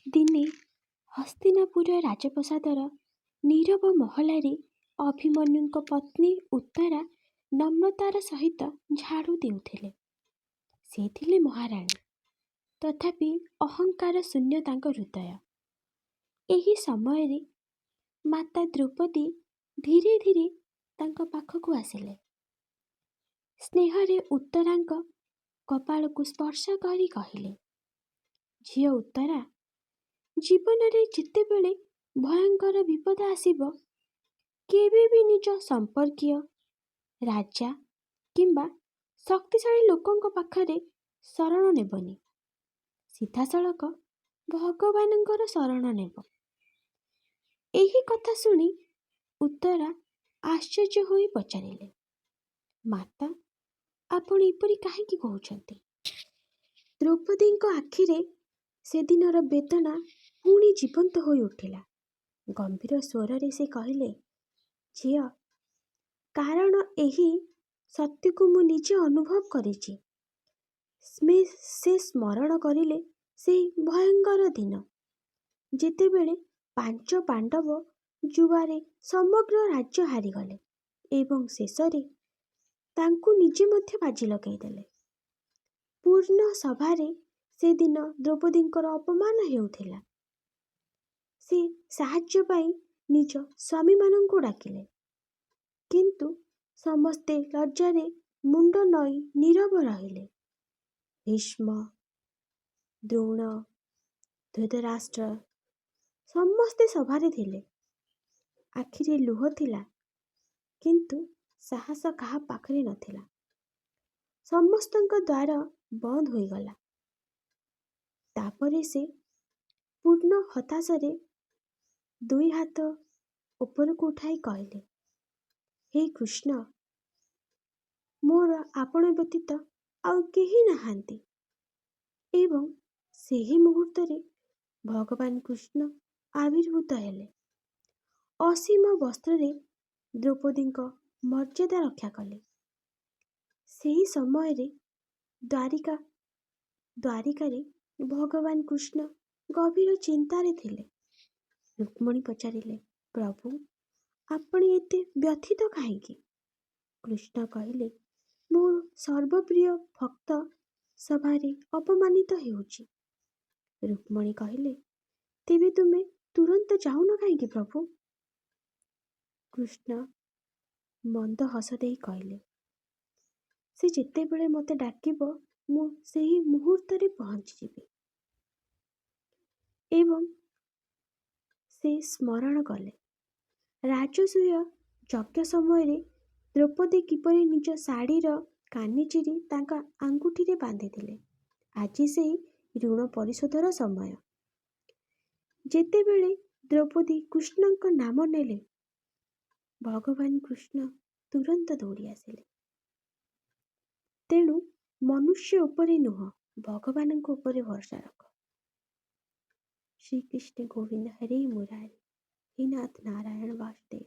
ଦିନେ ହସ୍ତିନାପୁର ରାଜପ୍ରସାଦର ନୀରବ ମହଲାରେ ଅଭିମନ୍ୟୁଙ୍କ ପତ୍ନୀ ଉତ୍ତରା ନମ୍ରତାର ସହିତ ଝାଡ଼ୁ ଦେଉଥିଲେ। ସେ ଥିଲେ ମହାରାଣୀ, ତଥାପି ଅହଙ୍କାର ଶୂନ୍ୟ ତାଙ୍କ ହୃଦୟ। ଏହି ସମୟରେ ମାତା ଦ୍ରୌପଦୀ ଧୀରେ ଧୀରେ ତାଙ୍କ ପାଖକୁ ଆସିଲେ। ସ୍ନେହରେ ଉତ୍ତରାଙ୍କ କପାଳକୁ ସ୍ପର୍ଶ କରି କହିଲେ, ଝିଅ ଉତ୍ତରା, ଜୀବନରେ ଯେତେବେଳେ ଭୟଙ୍କର ବିପଦ ଆସିବ, କେବେ ବି ନିଜ ସମ୍ପର୍କୀୟ, ରାଜା କିମ୍ବା ଶକ୍ତିଶାଳୀ ଲୋକଙ୍କ ପାଖରେ ଶରଣ ନେବନି। ସିଧାସଳଖ ଭଗବାନଙ୍କର ଶରଣ ନେବ। ଏହି କଥା ଶୁଣି ଉତ୍ତରା ଆଶ୍ଚର୍ଯ୍ୟ ହୋଇ ପଚାରିଲେ, ମାତା, ଆପଣ ଏପରି କାହିଁକି କହୁଛନ୍ତି? ଦ୍ରୌପଦୀଙ୍କ ଆଖିରେ ସେଦିନର ବେଦନା ପୁଣି ଜୀବନ୍ତ ହୋଇ ଉଠିଲା। ଗମ୍ଭୀର ସ୍ୱରରେ ସେ କହିଲେ, ଝିଅ, କାରଣ ଏହି ସତ୍ୟକୁ ମୁଁ ନିଜେ ଅନୁଭବ କରିଛି। ସେ ସ୍ମରଣ କରିଲେ ସେହି ଭୟଙ୍କର ଦିନ, ଯେତେବେଳେ 5 ପାଣ୍ଡବ ଯୁବାରେ ସମଗ୍ର ରାଜ୍ୟ ହାରିଗଲେ ଏବଂ ଶେଷରେ ତାଙ୍କୁ ନିଜେ ମଧ୍ୟ ବାଜି ଲଗାଇଦେଲେ। ପୂର୍ଣ୍ଣ ସଭାରେ ସେଦିନ ଦ୍ରୌପଦୀଙ୍କର ଅପମାନ ହେଉଥିଲା। ସେ ସାହାଯ୍ୟ ପାଇଁ ନିଜ ସ୍ୱାମୀମାନଙ୍କୁ ଡାକିଲେ, କିନ୍ତୁ ସମସ୍ତେ ଲଜ୍ଜାରେ ମୁଣ୍ଡ ନଇଁ ନୀରବ ରହିଲେ। ଭୀଷ୍ମ, ଦ୍ରୋଣ, ଧୃତରାଷ୍ଟ୍ର ସମସ୍ତେ ସଭାରେ ଥିଲେ। ଆଖିରେ ଲୁହ ଥିଲା, କିନ୍ତୁ ସାହସ କାହା ପାଖରେ ନଥିଲା। ସମସ୍ତଙ୍କ ଦ୍ୱାର ବନ୍ଦ ହୋଇଗଲା। ତାପରେ ସେ ପୂର୍ଣ୍ଣ ହତାଶାରେ 2 ହାତ ଉପରକୁ ଉଠାଇ କହିଲେ, ହେ କୃଷ୍ଣ, ମୋର ଆପଣ ବ୍ୟତୀତ ଆଉ କେହି ନାହାନ୍ତି। ଏବଂ ସେହି ମୁହୂର୍ତ୍ତରେ ଭଗବାନ କୃଷ୍ଣ ଆବିର୍ଭୂତ ହେଲେ। ଅସୀମ ବସ୍ତ୍ରରେ ଦ୍ରୌପଦୀଙ୍କ ମର୍ଯ୍ୟାଦା ରକ୍ଷା କଲେ। ସେହି ସମୟରେ ଦ୍ୱାରିକାରେ ଭଗବାନ କୃଷ୍ଣ ଗଭୀର ଚିନ୍ତାରେ ଥିଲେ। ରୁକ୍ମିଣୀ ପଚାରିଲେ, ପ୍ରଭୁ, ଆପଣ ଏତେ ବ୍ୟଥିତ କାହିଁକି? କୃଷ୍ଣ କହିଲେ, ମୋର ସର୍ବପ୍ରିୟ ଭକ୍ତ ସଭାରେ ଅପମାନିତ ହେଉଛି। ରୁକ୍ମିଣୀ କହିଲେ, ତେବେ ତୁମେ ତୁରନ୍ତ ଯାଉନ କାହିଁକି ପ୍ରଭୁ? କୃଷ୍ଣ ମନ୍ଦ ହସ ଦେଇ କହିଲେ, ସେ ଯେତେବେଳେ ମୋତେ ଡାକିବ ମୁଁ ସେହି ମୁହୂର୍ତ୍ତରେ ପହଞ୍ଚିଯିବି। ଏବଂ ସେ ସ୍ମରଣ କଲେ ରାଜସୂୟ ଯଜ୍ଞ ସମୟରେ ଦ୍ରୌପଦୀ କିପରି ନିଜ ଶାଢ଼ୀର କାନି ଚିରି ତାଙ୍କ ଆଙ୍ଗୁଠିରେ ବାନ୍ଧିଥିଲେ। ଆଜି ସେହି ଋଣ ପରିଶୋଧର ସମୟ। ଯେତେବେଳେ ଦ୍ରୌପଦୀ କୃଷ୍ଣଙ୍କ ନାମ ନେଲେ, ଭଗବାନ କୃଷ୍ଣ ତୁରନ୍ତ ଦୌଡ଼ି ଆସିଲେ। ତେଣୁ ମନୁଷ୍ୟ ଉପରେ ନୁହଁ, ଭଗବାନଙ୍କ ଉପରେ ଭରସା ରଖ। ଶ୍ରୀକୃଷ୍ଣ ଗୋବିନ୍ଦ ହରେ ମୁରାରୀ, ହେ ନାଥ ନାରାୟଣ ବାସୁଦେବ।